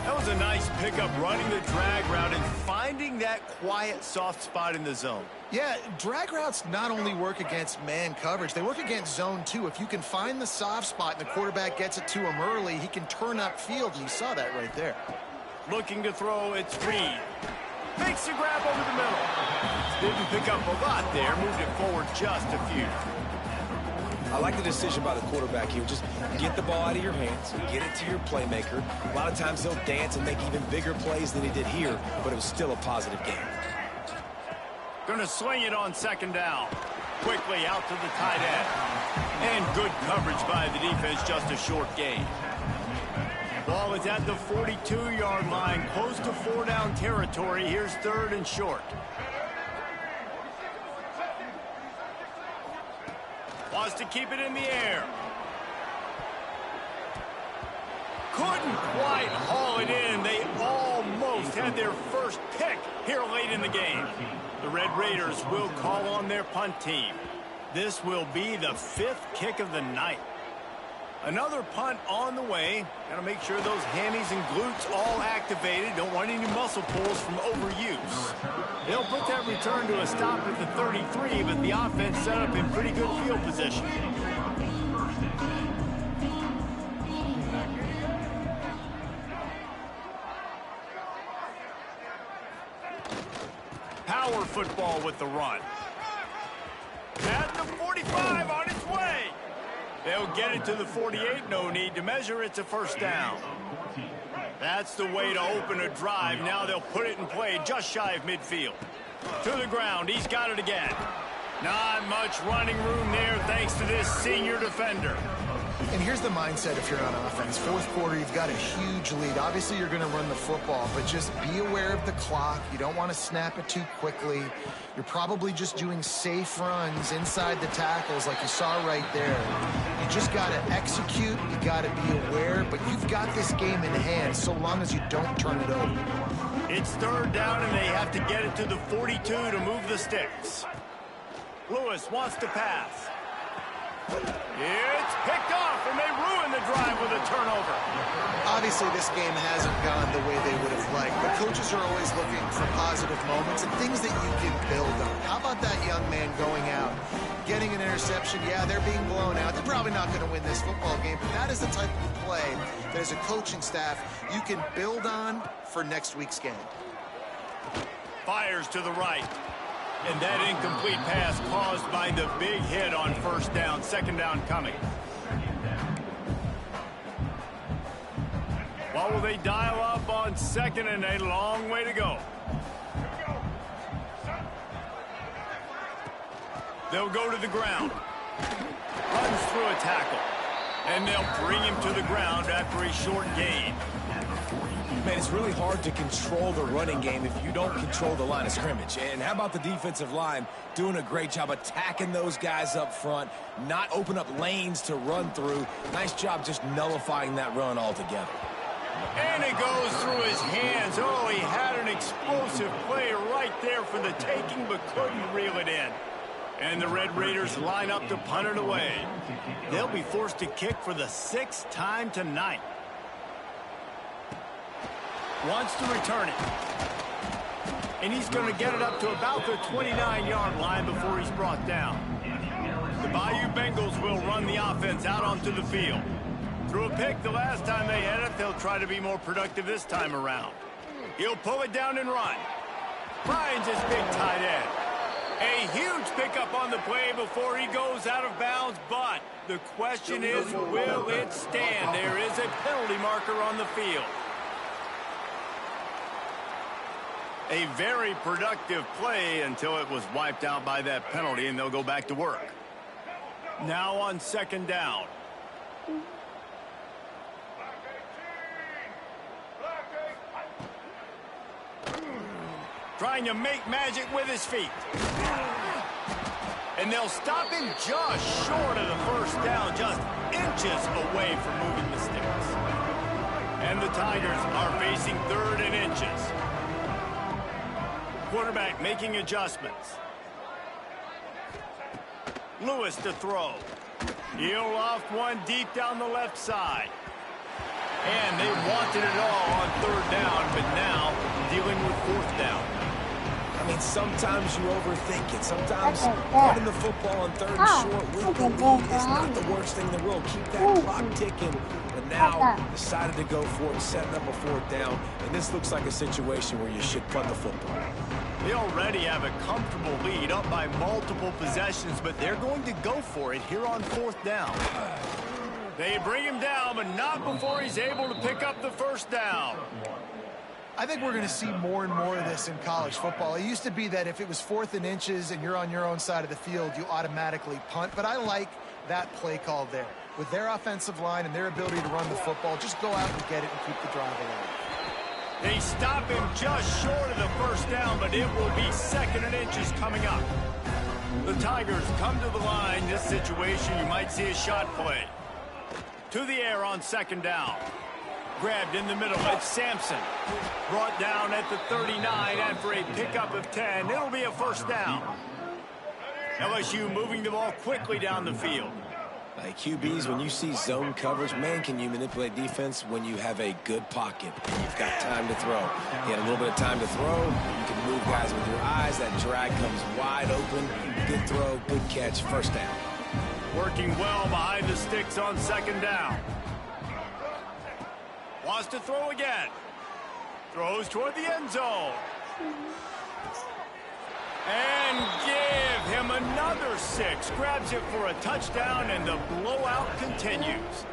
That was a nice pickup, running the drag route and finding that quiet, soft spot in the zone. Yeah, drag routes not only work against man coverage, they work against zone too. If you can find the soft spot and the quarterback gets it to him early, he can turn upfield, and you saw that right there. Looking to throw, it's Reed. Makes the grab over the middle. Didn't pick up a lot there, moved it forward just a few. I like the decision by the quarterback here. Just get the ball out of your hands, get it to your playmaker. A lot of times he'll dance and make even bigger plays than he did here, but it was still a positive game. Gonna swing it on 2nd down. Quickly out to the tight end. And good coverage by the defense, just a short gain. Ball is at the 42-yard line, close to 4-down territory. Here's 3rd and short. Wants to keep it in the air. Couldn't quite haul it in. They almost had their first pick here late in the game. The Red Raiders will call on their punt team. This will be the 5th kick of the night. Another punt on the way. Got to make sure those hammies and glutes all activated. Don't want any muscle pulls from overuse. They'll put that return to a stop at the 33, but the offense set up in pretty good field position. Power football with the run. At the 45 on its way. They'll get it to the 48. No need to measure. It's a first down. That's the way to open a drive. Now they'll put it in play just shy of midfield. To the ground. He's got it again. Not much running room there thanks to this senior defender. And here's the mindset if you're on offense. Fourth quarter, you've got a huge lead. Obviously, you're going to run the football, but just be aware of the clock. You don't want to snap it too quickly. You're probably just doing safe runs inside the tackles like you saw right there. You just got to execute. You got to be aware, but you've got this game in hand so long as you don't turn it over. It's third down, and they have to get it to the 42 to move the sticks. Lewis wants to pass. It's picked off, and they ruin the drive with a turnover. Obviously, this game hasn't gone the way they would have liked, but coaches are always looking for positive moments and things that you can build on. How about that young man going out, getting an interception? Yeah, they're being blown out. They're probably not going to win this football game, but that is the type of play that as a coaching staff you can build on for next week's game. Fires to the right. And that incomplete pass caused by the big hit on first down. Second down coming. Well, will they dial up on second and a long way to go? They'll go to the ground. Runs through a tackle. And they'll bring him to the ground after a short gain. Man, it's really hard to control the running game if you don't control the line of scrimmage. And how about the defensive line doing a great job attacking those guys up front, not open up lanes to run through. Nice job just nullifying that run altogether. And it goes through his hands. Oh, he had an explosive play right there for the taking, but couldn't reel it in. And the Red Raiders line up to punt it away. They'll be forced to kick for the 6th time tonight. Wants to return it. And he's going to get it up to about the 29-yard line before he's brought down. The Bayou Bengals will run the offense out onto the field. Threw a pick the last time they had it. They'll try to be more productive this time around. He'll pull it down and run. Finds his big tight end. A huge pickup on the play before he goes out of bounds, but the question is, will it stand? There is a penalty marker on the field. A very productive play until it was wiped out by that penalty, and they'll go back to work. Now on second down. Trying to make magic with his feet. And they'll stop him just short of the first down, just inches away from moving the sticks. And the Tigers are facing third and inches. Quarterback making adjustments. Lewis to throw. He'll loft one deep down the left side. And they wanted it all on third down, but now dealing with fourth down. I mean, sometimes you overthink it. Sometimes running the football on third and short with the lead is not the worst thing in the world. Keep that clock ticking. But now decided to go for it, setting up a fourth down. And this looks like a situation where you should punt the football. They already have a comfortable lead, up by multiple possessions, but they're going to go for it here on fourth down. They bring him down, but not before he's able to pick up the first down. I think we're going to see more and more of this in college football. It used to be that if it was 4th and inches and you're on your own side of the field, you automatically punt. But I like that play call there. With their offensive line and their ability to run the football, just go out and get it and keep the drive alive. They stop him just short of the first down, but it will be 2nd and inches coming up. The Tigers come to the line. This situation, you might see a shot play. To the air on second down. Grabbed in the middle. It's Sampson. Brought down at the 39 after a pickup of 10. It'll be a first down. LSU moving the ball quickly down the field. Like QBs, when you see zone coverage, man, can you manipulate defense when you have a good pocket and you've got time to throw. You had a little bit of time to throw. You can move guys with your eyes. That drag comes wide open. Good throw, good catch, first down. Working well behind the sticks on second down. Wants to throw again. Throws toward the end zone. And give him another 6. Grabs it for a touchdown, and the blowout continues.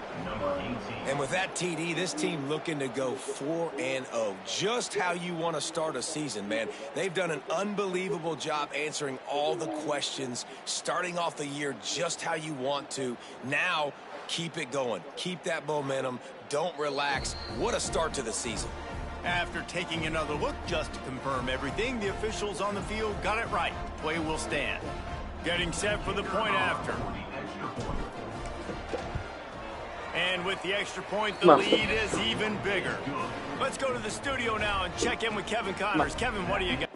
And with that TD, this team looking to go 4-0. Just how you want to start a season, man. They've done an unbelievable job answering all the questions, starting off the year just how you want to. Now, Keep it going. Keep that momentum. Don't relax. What a start to the season. After taking another look just to confirm everything, the officials on the field got it right. Play will stand. Getting set for the point after. And with the extra point, the lead is even bigger. Let's go to the studio now and check in with Kevin Connors. Kevin, what do you got?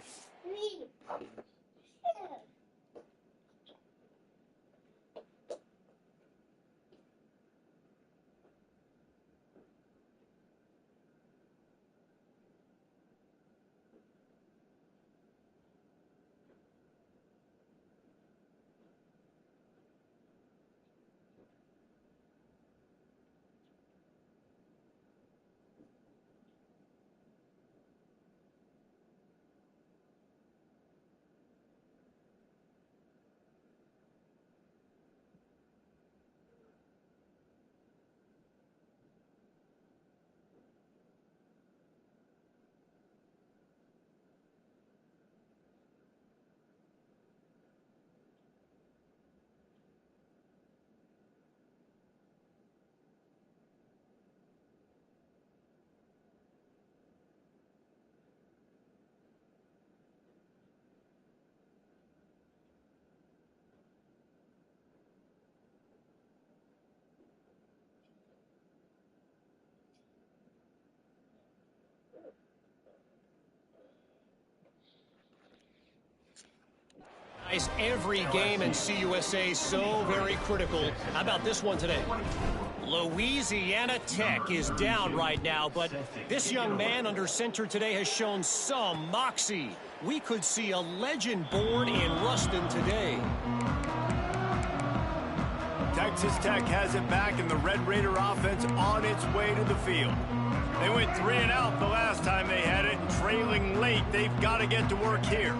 Every game in CUSA so very critical. How about this one today? Louisiana Tech is down right now, but this young man under center today has shown some moxie. We could see a legend born in Ruston today. Texas Tech has it back, and the Red Raider offense on its way to the field. They went 3 and out the last time they had it, and trailing late, they've got to get to work here.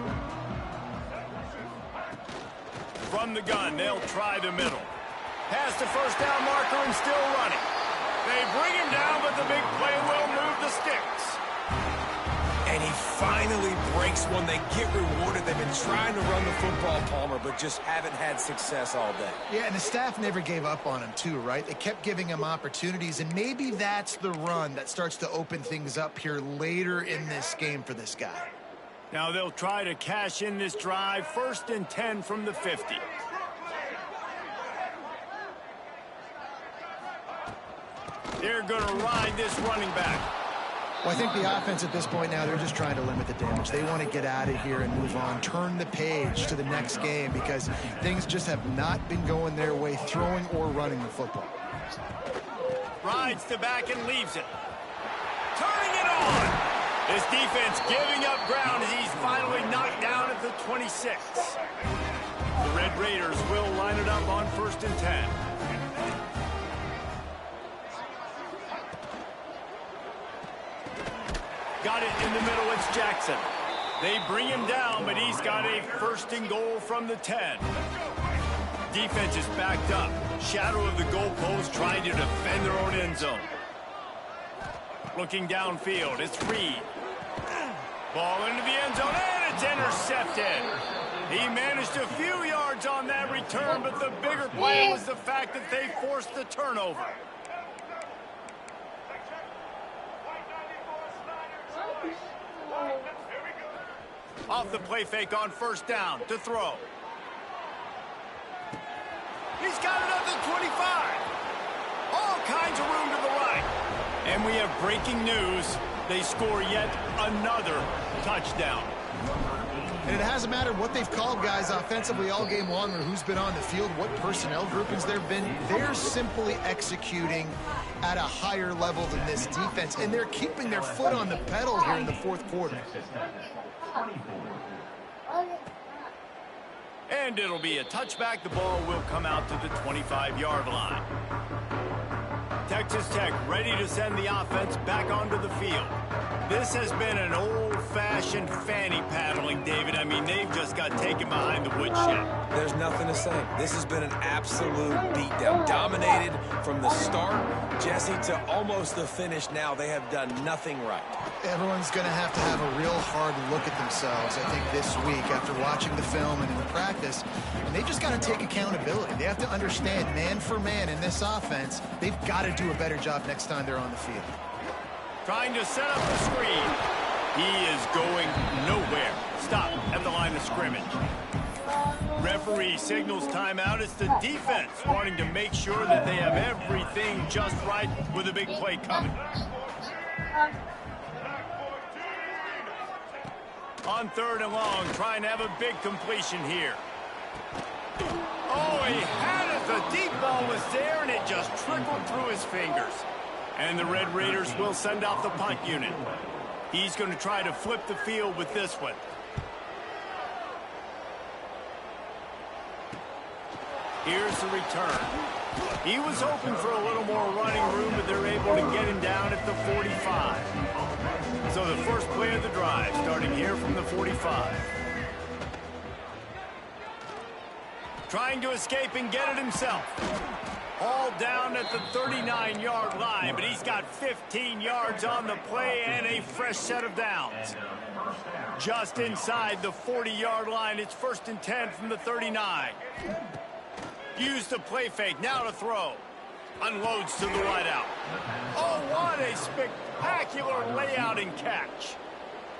From the gun, they'll try the middle. Past the first down marker and still running. They bring him down, but the big play will move the sticks. And he finally breaks one. They get rewarded. They've been trying to run the football, Palmer, but just haven't had success all day. Yeah, and the staff never gave up on him, too, right? They kept giving him opportunities, and maybe that's the run that starts to open things up here later in this game for this guy. Now they'll try to cash in this drive. 1st and 10 from the 50. They're going to ride this running back. Well, I think the offense at this point now, they're just trying to limit the damage. They want to get out of here and move on, turn the page to the next game because things just have not been going their way, throwing or running the football. Rides the back and leaves it. Turning it on. This defense giving up ground as he's finally knocked down at the 26. The Red Raiders will line it up on 1st and 10. Got it in the middle, it's Jackson. They bring him down, but he's got a 1st and goal from the 10. Defense is backed up. Shadow of the goalpost trying to defend their own end zone. Looking downfield, it's Reed. Ball into the end zone, and it's intercepted. He managed a few yards on that return, but the bigger play was the fact that they forced the turnover. Off the play fake on 1st down to throw. He's got it up to 25. All kinds of room to the right. And we have breaking news. They score yet another touchdown. And it hasn't mattered what they've called guys offensively all game long or who's been on the field, what personnel groupings there have been. They're simply executing at a higher level than this defense, and they're keeping their foot on the pedal here in the 4th quarter. And it'll be a touchback. The ball will come out to the 25-yard line. Texas Tech ready to send the offense back onto the field. This has been an old-fashioned fanny paddling, David. I mean, they've just got taken behind the woodshed. There's nothing to say. This has been an absolute beatdown. Dominated from the start, Jesse, to almost the finish now. They have done nothing right. Everyone's going to have a real hard look at themselves, I think, this week after watching the film and in the practice. And they've just got to take accountability. They have to understand, man for man in this offense, they've got to do a better job next time they're on the field. Trying to set up the screen. He is going nowhere. Stop at the line of scrimmage. Referee signals timeout. It's the defense wanting to make sure that they have everything just right with a big play coming. On 3rd and long, trying to have a big completion here. Oh, he had it. The deep ball was there, and it just trickled through his fingers. And the Red Raiders will send out the punt unit. He's going to try to flip the field with this one. Here's the return. He was hoping for a little more running room, but they're able to get him down at the 45. So the first play of the drive, starting here from the 45. Trying to escape and get it himself. All down at the 39-yard line, but he's got 15 yards on the play and a fresh set of downs. Just inside the 40-yard line, it's 1st and 10 from the 39. Use the play fake, now to throw. Unloads to the wideout. Oh, what a spectacular layout and catch.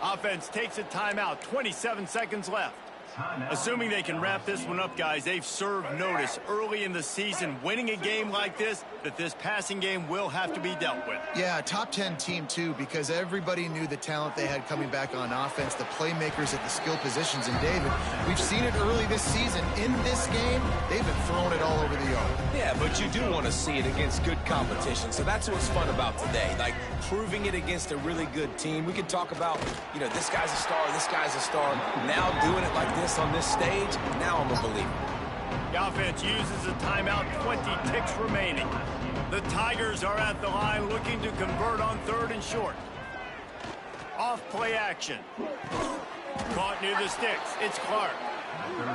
Offense takes a timeout, 27 seconds left. Assuming they can wrap this one up, guys, they've served notice early in the season, winning a game like this, that this passing game will have to be dealt with. Yeah, top 10 team, too, because everybody knew the talent they had coming back on offense, the playmakers at the skill positions. And, David, we've seen it early this season. In this game, they've been throwing it all over the yard. Yeah, but you do want to see it against good competition. So that's what's fun about today, like proving it against a really good team. We could talk about, you know, this guy's a star, this guy's a star. Now doing it like this on this stage, now I'm a believer. The offense uses a timeout, 20 ticks remaining. The Tigers are at the line looking to convert on 3rd and short. Off play action. Caught near the sticks. It's Clark.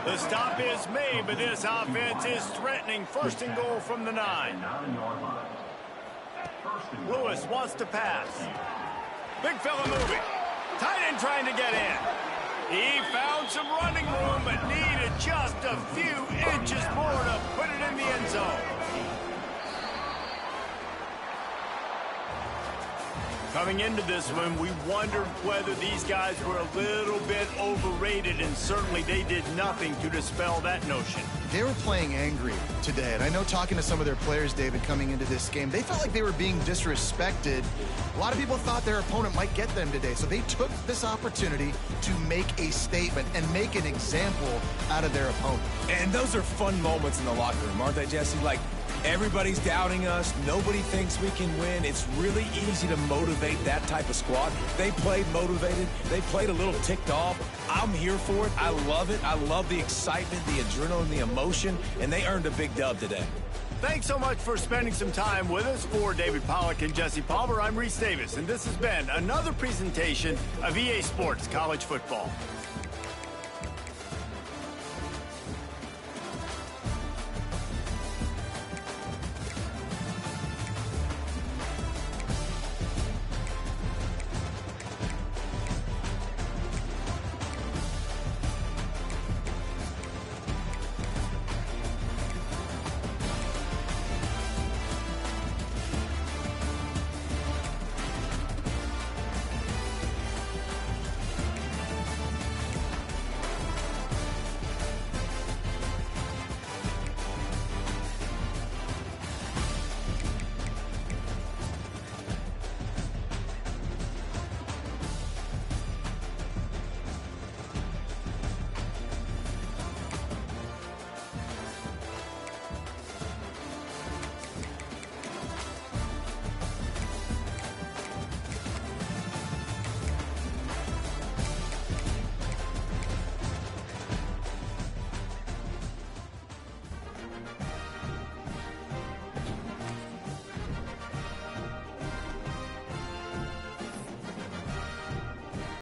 The stop is made, but this offense is threatening. 1st and goal from the 9. Lewis wants to pass. Big fella moving. Tight end trying to get in. He found some running room, but needed just a few inches more to put it in the end zone. Coming into this one, we wondered whether these guys were a little bit overrated, and certainly they did nothing to dispel that notion. They were playing angry today, and I know talking to some of their players, David, coming into this game, they felt like they were being disrespected. A lot of people thought their opponent might get them today, so they took this opportunity to make a statement and make an example out of their opponent. And those are fun moments in the locker room, aren't they, Jesse? Like, everybody's doubting us. Nobody thinks we can win. It's really easy to motivate that type of squad. They played motivated. They played a little ticked off. I'm here for it. I love it. I love the excitement, the adrenaline, the emotion, and they earned a big dub today. Thanks so much for spending some time with us. For David Pollack and Jesse Palmer, I'm Reese Davis, and this has been another presentation of EA Sports College Football.